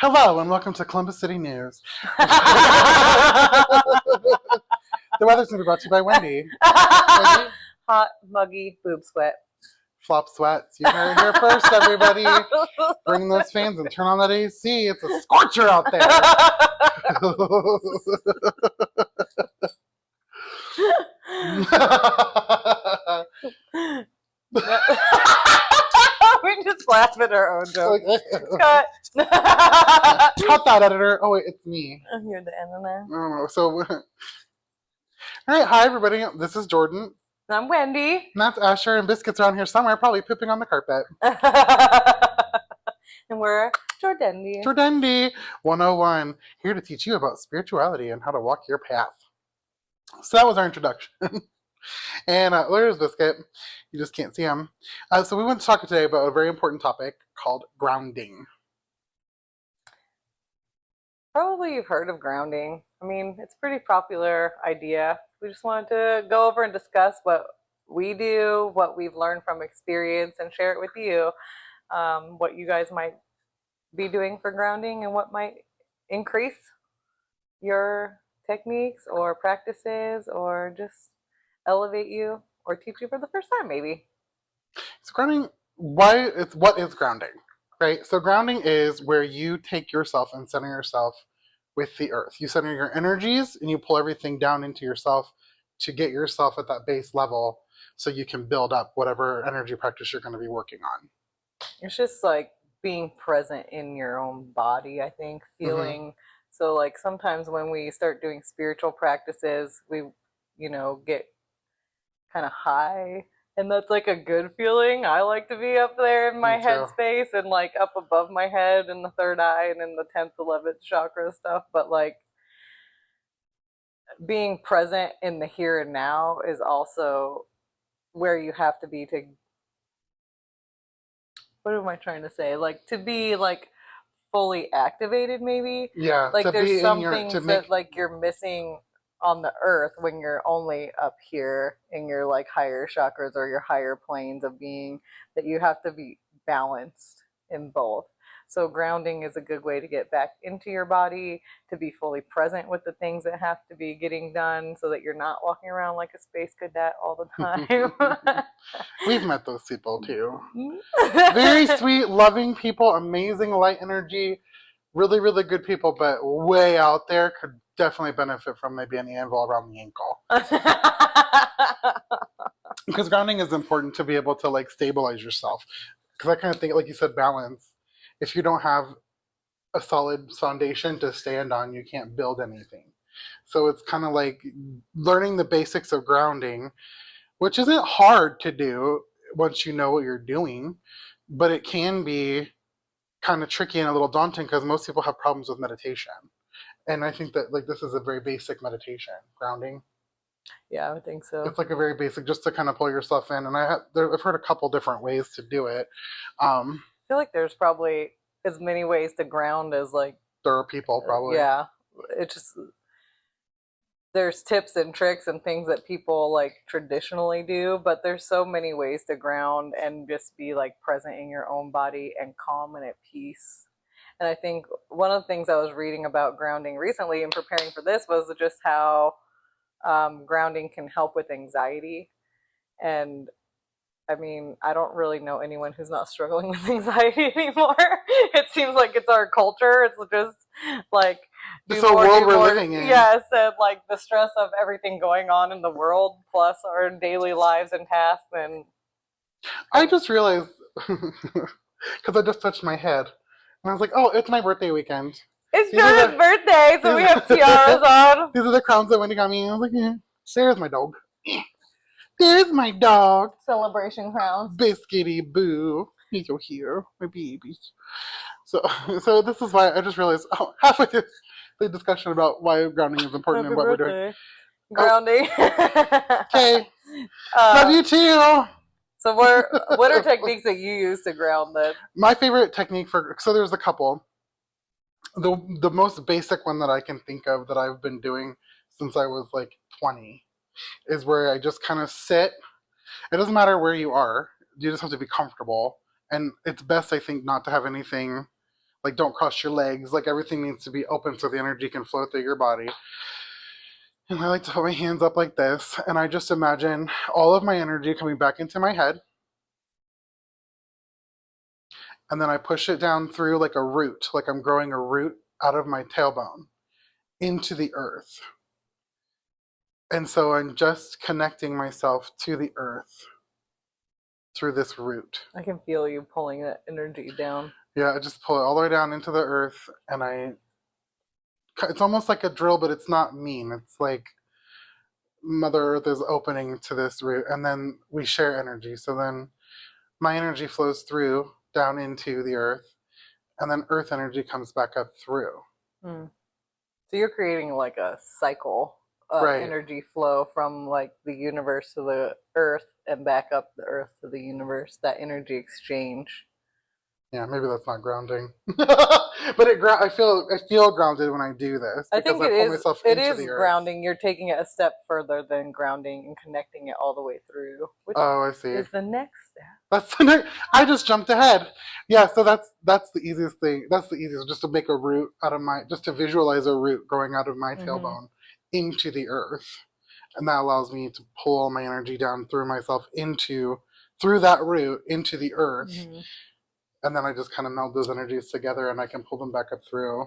Hello and welcome to Columbus City News. The weather's going to be brought to you by Wendy. Wendy? Hot, muggy, boob sweat. Flop sweats. You heard it here first, everybody. Bring those fans and turn on that AC. It's a scorcher out there. We just laugh at our own joke. Cut. Cut that, editor. Oh, wait, it's me. You're the internet. I don't know. So, all right. Hi, everybody. This is Jordan. I'm Wendy. And that's Asher, and Biscuit's around here somewhere, probably pooping on the carpet. And we're Jordendy101, here to teach you about spirituality and how to walk your path. So that was our introduction. And there's Biscuit. You just can't see him. So we want to talk today about a very important topic called grounding. Probably you've heard of grounding. I mean, it's a pretty popular idea. We just wanted to go over and discuss what we do, what we've learned from experience, and share it with you. What you guys might be doing for grounding and what might increase your techniques or practices or just elevate you or teach you for the first time, maybe. So grounding, what is grounding, right? So grounding is where you take yourself and center yourself with the earth. You center your energies and you pull everything down into yourself to get yourself at that base level so you can build up whatever energy practice you're going to be working on. It's just like being present in your own body, I think, feeling. Mm-hmm. So like sometimes when we start doing spiritual practices, we, get kind of high, and that's like a good feeling. I like to be up there in my headspace and like up above my head in the third eye and in the 10th, 11th chakra stuff. But like being present in the here and now is also where you have to be to, what am I trying to say? Like to be like fully activated, maybe. Yeah. Like there's some things that like you're missing on the earth when you're only up here in your like higher chakras or your higher planes of being, that you have to be balanced in both. So grounding is a good way to get back into your body, to be fully present with the things that have to be getting done so that you're not walking around like a space cadet all the time. We've met those people too. Very sweet, loving people, amazing light energy, really, really good people, but way out there, could definitely benefit from maybe an anvil around the ankle. Because grounding is important to be able to like stabilize yourself. Because I kind of think, like you said, balance. If you don't have a solid foundation to stand on, you can't build anything. So it's kind of like learning the basics of grounding, which isn't hard to do once you know what you're doing, but it can be kind of tricky and a little daunting because most people have problems with meditation. And I think that like this is a very basic meditation, grounding. Yeah, I would think so. It's like a very basic, just to kind of pull yourself in. And I've heard a couple different ways to do it. I feel like there's probably as many ways to ground as like there are people probably. Yeah, it just, there's tips and tricks and things that people like traditionally do, but there's so many ways to ground and just be like present in your own body and calm and at peace. And I think one of the things I was reading about grounding recently and preparing for this was just how grounding can help with anxiety. And I mean, I don't really know anyone who's not struggling with anxiety anymore. It seems like it's our culture. It's just like it's a world we're living in. Yes, and like the stress of everything going on in the world, plus our daily lives and tasks. And I just realized, because I just touched my head, and I was like, "Oh, it's my birthday weekend. It's Jordan's birthday, so we have tiaras on. These are the crowns that Wendy got me." And I was like, "Yeah, there's my dog. There's my dog. Celebration crowns. Biscuity boo. He's so here, my baby." So this is why I just realized, halfway through the discussion about why grounding is important and what we're doing. Grounding. Okay. Love you too. So what are techniques that you use to ground then? My favorite technique so there's a couple. The most basic one that I can think of that I've been doing since I was like 20 is where I just kind of sit. It doesn't matter where you are. You just have to be comfortable. And it's best, I think, not to have anything Like, don't cross your legs. Like, everything needs to be open so the energy can flow through your body. And I like to put my hands up like this, and I just imagine all of my energy coming back into my head. And then I push it down through like a root, like I'm growing a root out of my tailbone into the earth. And so I'm just connecting myself to the earth through this root. I can feel you pulling that energy down. Yeah, I just pull it all the way down into the earth, and it's almost like a drill, but it's not mean. It's like Mother Earth is opening to this root, and then we share energy. So then my energy flows through down into the earth, and then earth energy comes back up through. Hmm. So you're creating like a cycle of Right. energy flow from like the universe to the earth and back up the earth to the universe, that energy exchange. Yeah, maybe that's not grounding, but I feel grounded when I do this I because think I pull myself it into is the earth. grounding. You're taking it a step further than grounding and connecting it all the way through, which Oh, I see. is the next step. That's the next. I just jumped ahead. Yeah, so that's the easiest thing. That's the easiest, just to make a root out of just to visualize a root growing out of my tailbone into the earth, and that allows me to pull all my energy down through myself through that root into the earth. Mm-hmm. And then I just kind of meld those energies together, and I can pull them back up through,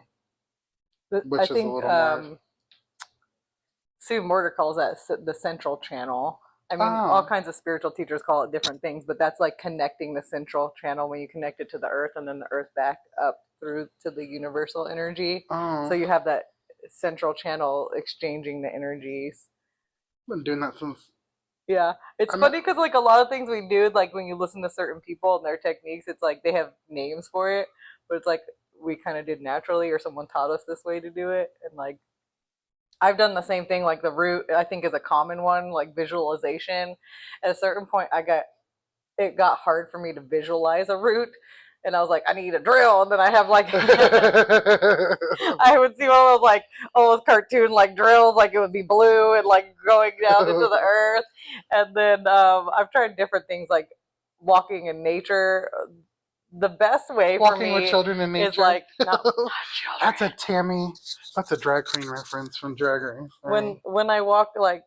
I which is a think little more. Sue Morter calls that the central channel. I mean, all Oh, kinds of spiritual teachers call it different things, but that's like connecting the central channel when you connect it to the earth and then the earth back up through to the universal energy. So oh, you have that central channel exchanging the energies. I've been doing that since Yeah, it's I'm. funny because like a lot of things we do, like when you listen to certain people and their techniques, it's like they have names for it, but it's like we kind of did naturally, or someone taught us this way to do it, and like I've done the same thing. Like the root, I think is a common one, like visualization. At a certain point, it got hard for me to visualize a root, and I was like, I need a drill, and then I have like I would see one of those like almost cartoon like drills, like it would be blue and like going down into the earth. And then I've tried different things like walking in nature. The best way for Walking with me children in is nature. like not That's children. a Tammy. That's a drag queen reference from Drag Race. Sorry. When I walk like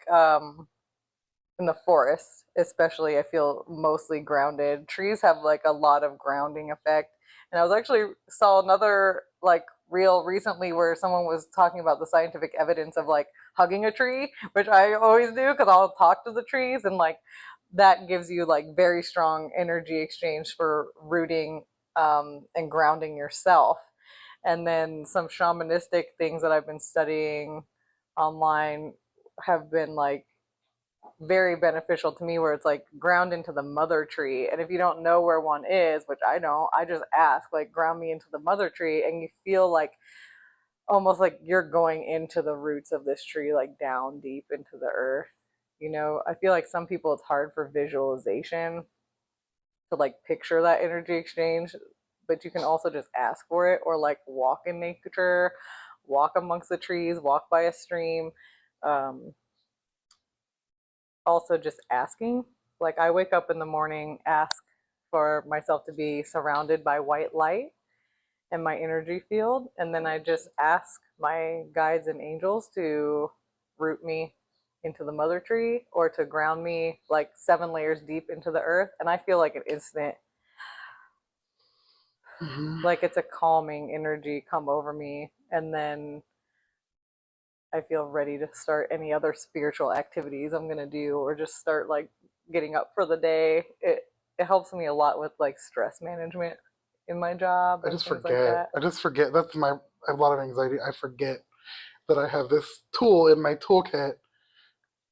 in the forest, especially, I feel mostly grounded. Trees have like a lot of grounding effect. And I was actually saw another like reel recently where someone was talking about the scientific evidence of like hugging a tree, which I always do because I'll talk to the trees, and like that gives you like very strong energy exchange for rooting and grounding yourself. And then some shamanistic things that I've been studying online have been like very beneficial to me, where it's like ground into the mother tree. And if you don't know where one is, which I don't, I just ask like ground me into the mother tree, and you feel like almost like you're going into the roots of this tree, like down deep into the earth. I feel like some people it's hard for visualization to like picture that energy exchange, but you can also just ask for it, or like walk in nature, walk amongst the trees, walk by a stream. um, Also just asking. Like I wake up in the morning, ask for myself to be surrounded by white light and my energy field, and then I just ask my guides and angels to root me into the mother tree or to ground me like 7 layers deep into the earth, and I feel like an instant, Mm-hmm. like it's a calming energy come over me, and then I feel ready to start any other spiritual activities I'm gonna do, or just start like getting up for the day. It helps me a lot with like stress management in my job I and just things like forget. that. I just forget. I have a lot of anxiety. I forget that I have this tool in my toolkit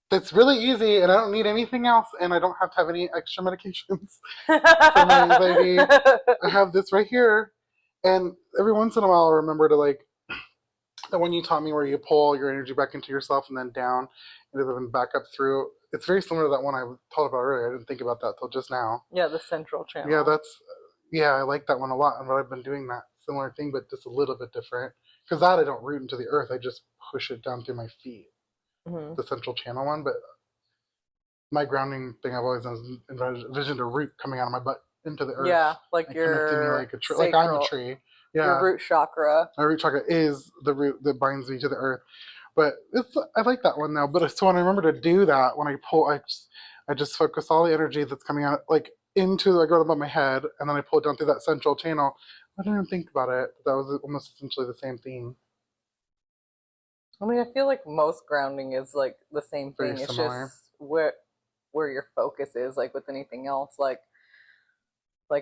that's really easy, and I don't need anything else, and I don't have to have any extra medications for my anxiety. I have this right here, and every once in a while, I'll remember to like the one you taught me where you pull your energy back into yourself and then down and then back up through. It's very similar to that one I taught about earlier. I didn't think about that till just now. Yeah, the central Yeah, channel. I like that one a lot, and I've been doing that similar thing, but just a little bit different. Because that I don't root into the earth; I just push it down through my feet. Hmm. The central channel one, but my grounding thing I've always done is envisioned a root coming out of my butt into the earth Yeah, like and connecting me your like like I'm a sacral tree. Your Yeah, root chakra. my root chakra is the root that binds me to the earth. But I like that one though. But so when I remember to do that, when I pull, I just focus all the energy that's coming out like into like right above my head, and then I pull it down through that central channel. I didn't even think about it. That was almost essentially the same thing. I mean, I feel like most grounding is like the same Very thing. It's just similar. where your focus is, like with anything else, like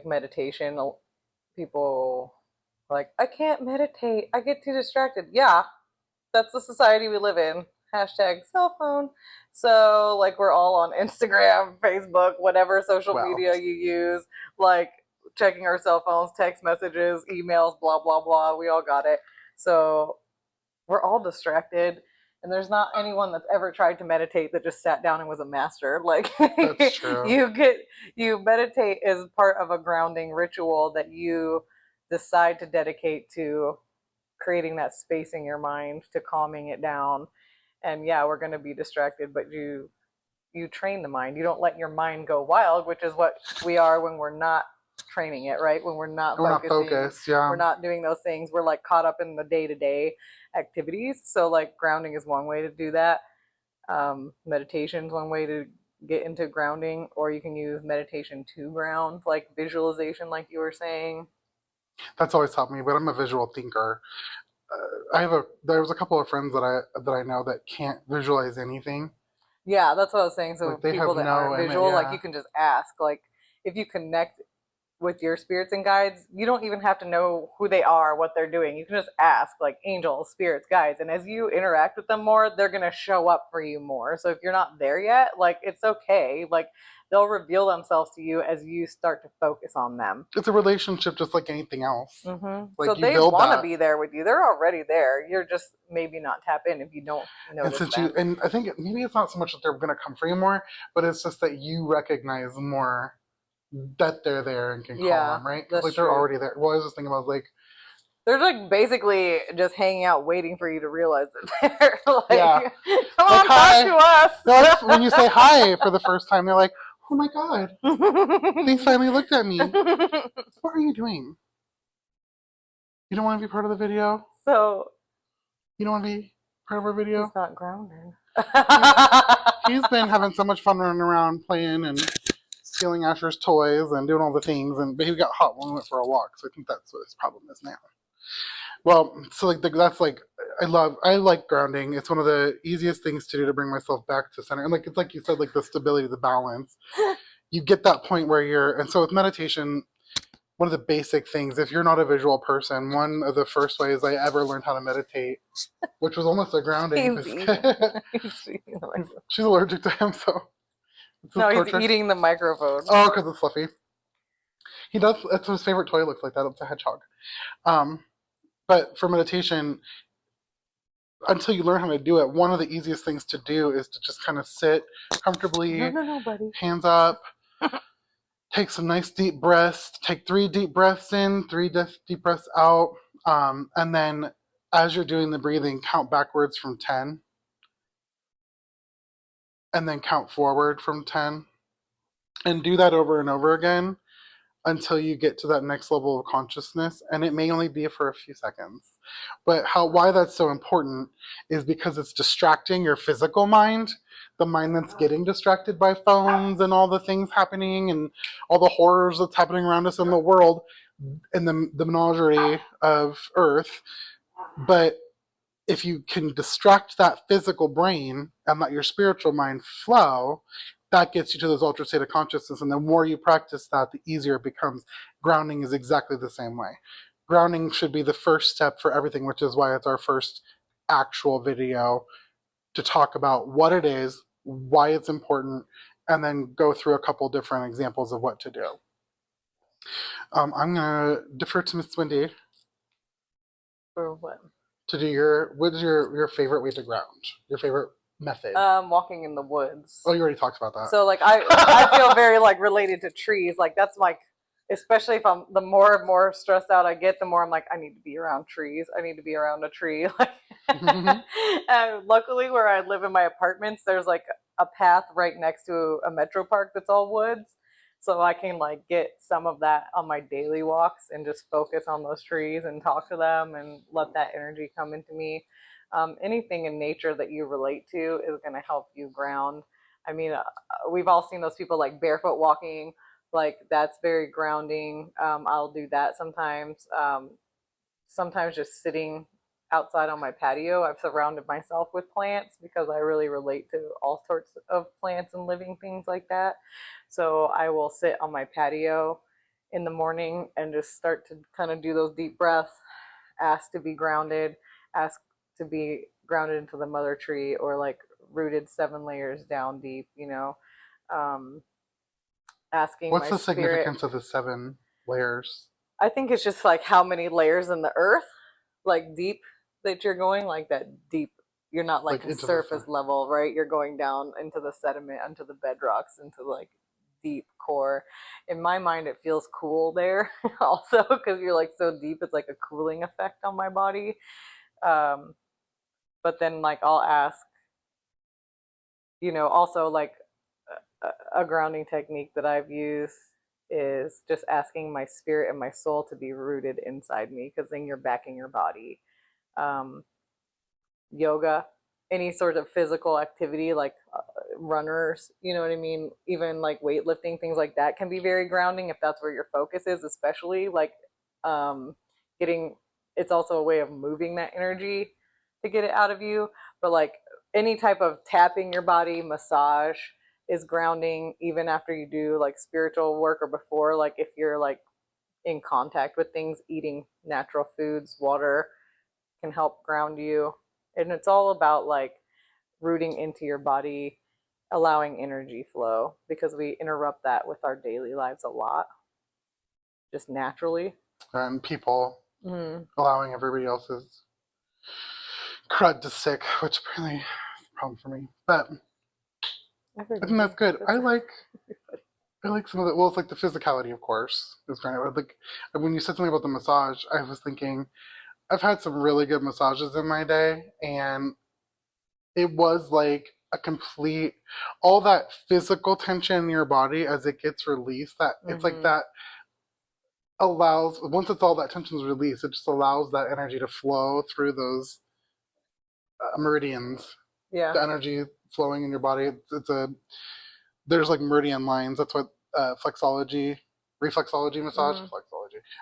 meditation. People like, I can't meditate. I get too distracted. Yeah, that's the society we live in. Hashtag cell phone. So like we're all on Instagram, Facebook, whatever social Well, media you use, like checking our cell phones, text messages, emails, blah blah blah. We all got it. So we're all distracted. And there's not anyone that's ever tried to meditate that just sat down and was a master. Like that's true. you meditate as part of a grounding ritual that you decide to dedicate to creating that space in your mind, to calming it down. And yeah, we're going to be distracted, but you train the mind. You don't let your mind go wild, which is what we are when we're not training it, right? When we're not And we're not focusing, focused. Yeah, we're not doing those things. We're like caught up in the day-to-day activities. So like grounding is one way to do that. Meditation is one way to get into grounding, or you can use meditation to ground, like visualization, like you were saying. that's always helped me. But I'm a visual thinker. There's a couple of friends that I know that can't visualize anything. Yeah, that's what I was saying. So Like they have people that no aren't image. visual, like Yeah, you can just ask. Like if you connect with your spirits and guides, you don't even have to know who they are, what they're doing. You can just ask, like angels, spirits, guides, and as you interact with them more, they're gonna show up for you more. So if you're not there yet, like it's okay. Like they'll reveal themselves to you as you start to focus on them. it's a relationship just like anything else. So Like you they build want to that. be there with you. They're already there. You're just maybe not tap in if you don't And notice since you, them. and I think maybe it's not so much that they're going to come for you more, but it's just that you recognize more that they're there and can call Yeah, them, right? Because that's like they're true. already there. Well, I was just thinking about like, They're like basically just hanging out waiting for you to realize that they're yeah, like, come like on, talk hi. to They're like us. when you say hi for the first time, they're like, oh my god, they finally looked at me. What are you doing? You don't want to be part of the video? So You don't want to be part of our he's video? not grounded. He's he's been having so much fun running around playing and stealing Asher's toys and doing all the things, and but he got hot when we went for a walk, so I think that's what his problem is now. Well, so like that's like I like grounding. It's one of the easiest things to do to bring myself back to center, and like it's like you said, like the stability, the balance. You get that point where you're, and so with meditation, one of the basic things, if you're not a visual person, one of the first ways I ever learned how to meditate, which was almost a grounding, He's because eating. He's eating the microphone. she's allergic to him, so it's No, his he's torture. eating the microphone. Oh, because it's fluffy. He does. That's his favorite toy. Looks like that. It's a hedgehog. Um, but for meditation, until you learn how to do it, one of the easiest things to do is to just kind of sit No, comfortably, no, no, buddy. hands up, take some nice deep breaths. Take 3 deep breaths in, deep breaths out, and then as you're doing the breathing, count backwards from 10, and then count forward from 10, and do that over and over again until you get to that next level of consciousness, and it may only be for a few seconds. But why that's so important is because it's distracting your physical mind, the mind that's getting distracted by phones and all the things happening and all the horrors that's happening around us in the world, in the menagerie of earth. But if you can distract that physical brain and let your spiritual mind flow, that gets you to this ultra state of consciousness. And the more you practice that, the easier it becomes. Grounding is exactly the same way. Grounding should be the first step for everything, which is why it's our first actual video to talk about what it is, why it's important, and then go through a couple different examples of what to do. I'm going to defer to Miss Wendy For what? to do what is your favorite way to ground? Your favorite method? Walking in the woods. Oh, you already talked about that. So like I feel very like related to trees. Like that's like, especially if I'm, the more and more stressed out I get, the more I'm like, I need to be around trees. I need to be around a tree. Like, and luckily where I live in my apartments, there's like a path right next to a metro park that's all woods. so I can like get some of that on my daily walks and just focus on those trees and talk to them and let that energy come into me. Anything in nature that you relate to is going to help you ground. I mean, we've all seen those people like barefoot walking, like that's very grounding. I'll do that sometimes. Sometimes just sitting outside on my patio. I've surrounded myself with plants because I really relate to all sorts of plants and living things like that. So I will sit on my patio in the morning and just start to kind of do those deep breaths, ask to be grounded, ask to be grounded into the mother tree, or like rooted 7 layers down deep, um, asking What's my the spirit. significance of the 7 layers? I think it's just like how many layers in the earth, like deep, that you're going, like that deep. You're not like Like a into the surface level, right? You're going down into the sediment, into the bedrocks, into like deep core. In my mind, it feels cool there also because you're like so deep. It's like a cooling effect on my body. Um, but then like I'll ask, also like a grounding technique that I've used is just asking my spirit and my soul to be rooted inside me, because then you're back in your body. Um, Yoga, any sort of physical activity like runners, you know what I mean? Even like weightlifting, things like that can be very grounding if that's where your focus is, especially like um, getting, it's also a way of moving that energy to get it out of you. But like any type of tapping your body, massage is grounding, even after you do like spiritual work or before, like if you're like in contact with things, eating natural foods, water can help ground you. And it's all about like rooting into your body, allowing energy flow, because we interrupt that with our daily lives a lot, just naturally. and people Mm. allowing everybody else's crud to stick, which apparently is a problem for me. But I think that's good. I like some of the, well, it's like the physicality, of course, is great. Like when you said something about the massage, I was thinking I've had some really good massages in my day, and it was like a complete, all that physical tension in your body as it gets released. That it's like Mm-hmm. that allows, once it's all that tension is released, it just allows that energy to flow through those meridians. Yeah. The energy flowing in your body. It's a there's like meridian lines. That's what flexology, reflexology massage, Mm-hmm.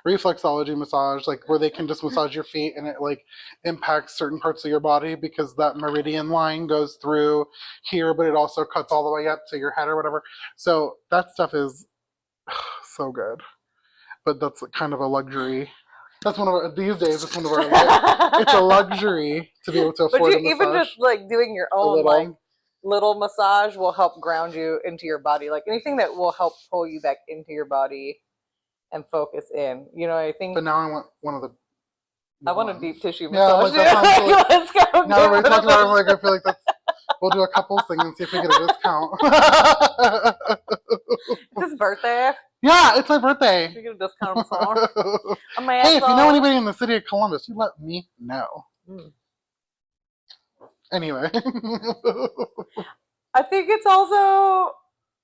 reflexology massage, like where they can just massage your feet and it like impacts certain parts of your body because that meridian line goes through here, but it also cuts all the way up to your head or whatever. So that stuff is so good, but that's kind of a luxury. That's one of our, these days. It's one of our. It's a luxury to be able to But afford you a even massage. just like doing your A own like little. little massage will help ground you into your body. Like anything that will help pull you back into your body and focus in. I think But now I want one of the I big want a ones. deep tissue Yeah, massage. like that sounds like. Let's go Now get that we one of talked about it, I'm those. like, I feel like that's. We'll do a couples thing and see if we get a discount. It's his birthday. Yeah, it's my We birthday. get a discount massage. A Hey, if you know massage. anybody in the city of Columbus, you let me know. Mm. Anyway. I think it's also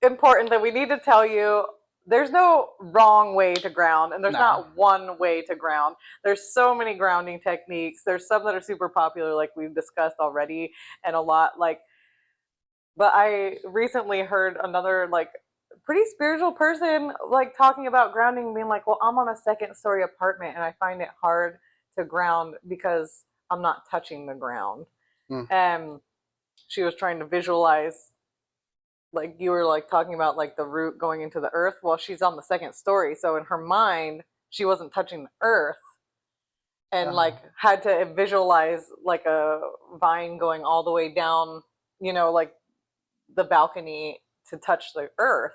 important that we need to tell you there's no wrong way to ground, and there's No. not one way to ground. There's so many grounding techniques. There's some that are super popular, like we've discussed already, and a lot like. But I recently heard another like pretty spiritual person like talking about grounding, being like, "Well, I'm on a second-story apartment, and I find it hard to ground because I'm not touching the ground." Mm. And she was trying to visualize, like you were like talking about like the root going into the earth. Well, she's on the second story, so in her mind she wasn't touching the earth, and like had to visualize like a vine going all the way down, like the balcony to touch the earth.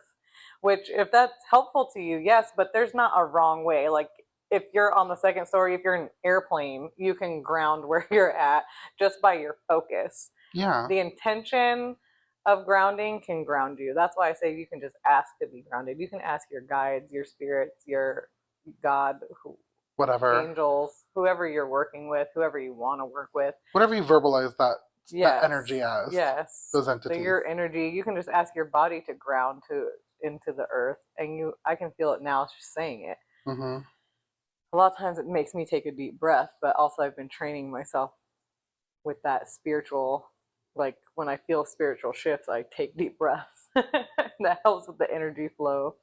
Which, if that's helpful to you, yes, but there's not a wrong way. Like if you're on the second story, if you're in an airplane, you can ground where you're at just by your focus. Yeah. The intention of grounding can ground you. That's why I say you can just ask to be grounded. You can ask your guides, your spirits, your God, Whatever. angels, whoever you're working with, whoever you want to work with. Whatever you verbalize that Yes. energy as. Yes. Those So entities. your energy, you can just ask your body to ground, to into the earth, and I can feel it now just saying it. Mm-hmm. A lot of times it makes me take a deep breath, but also I've been training myself with that spiritual, like when I feel spiritual shifts, I take deep breaths. That helps with the energy flow.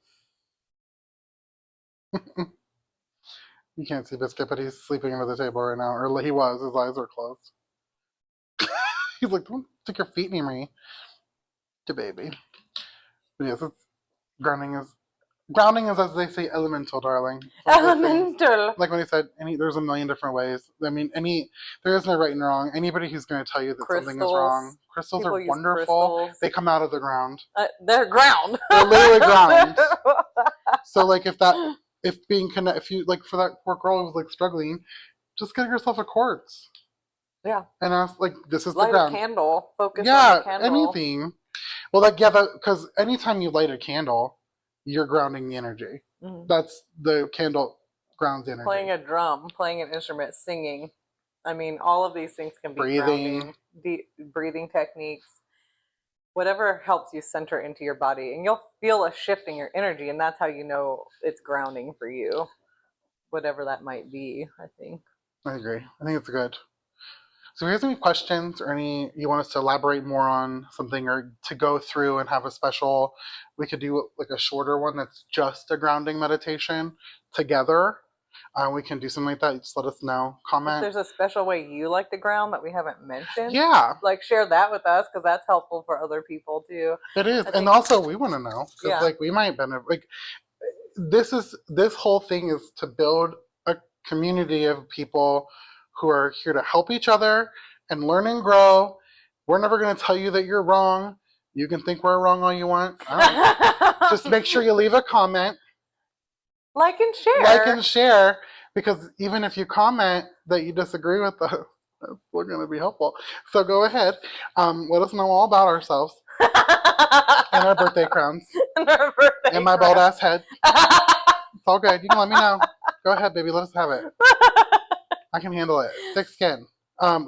You can't see Biscuit, but he's sleeping under the table right now. Or he was. His eyes are closed. He's like, don't stick your feet near me. To baby. But yes, it's, grounding is grounding is, as they say, elemental, darling. Elemental. Like when he said, there's a million different ways. I mean, there is no right and wrong. Anybody who's going to tell you that something is wrong, crystals People are use wonderful. crystals. They come out of the ground. They're ground. They're literally ground. So like if you like for that poor girl who was like struggling, just get yourself a quartz. Yeah. And ask like, this is light the ground. A candle. Focus yeah, on the candle. Anything. Well, like because anytime you light a candle, you're grounding the energy. Mm-hmm. That's the candle grounds energy. Playing a drum, playing an instrument, singing. I mean, all of these things can be grounding. Deep breathing techniques. Whatever helps you center into your body, and you'll feel a shift in your energy, and that's how you know it's grounding for you. Whatever that might be, I think. I agree. I think it's good. So if you have any questions or you want us to elaborate more on something or to go through and have a special, we could do like a shorter one that's just a grounding meditation together. We can do something like that. Just let us know. Comment. If there's a special way you like to ground that we haven't mentioned, yeah, like share that with us because that's helpful for other people too. It is, and also we want to know because like we might benefit. Like this whole thing is to build a community of people who are here to help each other and learn and grow. We're never going to tell you that you're wrong. You can think we're wrong all you want. Just make sure you leave a comment. Like and share. Because even if you comment that you disagree with us, we're going to be helpful. So go ahead. Let us know all about ourselves. And our birthday crowns. And my bald ass head. It's all good. You can let me know. Go ahead, baby. Let us have it. I can handle it. Thick skin. And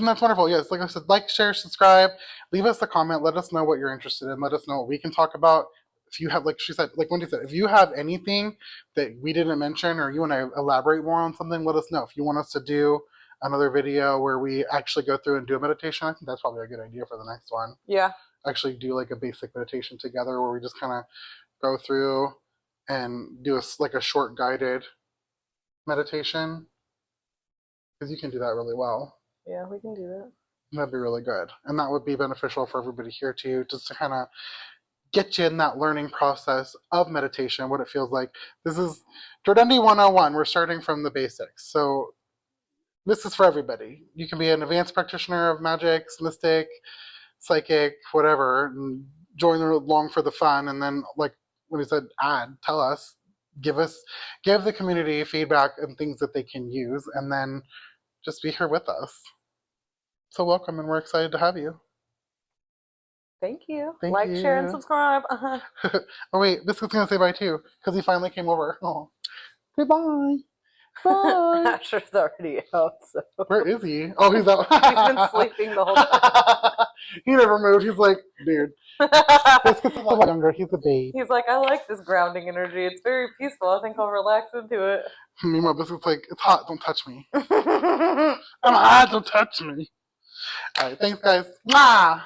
that's wonderful. Yes, like I said, like, share, subscribe, leave us a comment, let us know what you're interested in, let us know what we can talk about. If you have, like she said, like Wendy said, if you have anything that we didn't mention or you want to elaborate more on something, let us know. If you want us to do another video where we actually go through and do a meditation, I think that's probably a good idea for the next one. Yeah. Actually do like a basic meditation together where we just kind of go through and do a short guided meditation. Because you can do that really well. Yeah, we can do that. That'd be really good. And that would be beneficial for everybody here too, just to kind of get you in that learning process of meditation, what it feels like. This is Jordendy101. We're starting from the basics. So this is for everybody. You can be an advanced practitioner of magic, mystic, psychic, whatever, and join along for the fun. And then, like when he said, tell us, give the community feedback and things that they can use, and then just be here with us. So welcome, and we're excited to have you. Thank you. Thank you. Share, and subscribe. Oh wait, Biscuit's gonna say bye too, because he finally came over. Oh, goodbye. Bye. Asher's already out. So. Where is he? Oh, he's out. He's been sleeping the whole time. He never moved. He's like, dude. Biscuit's a lot younger. He's a babe. He's like, I like this grounding energy. It's very peaceful. I think I'll relax into it. Meanwhile, Biscuit's like, it's hot. Don't touch me. I'm hot. Don't touch me. All right. Thanks, guys. Mwah!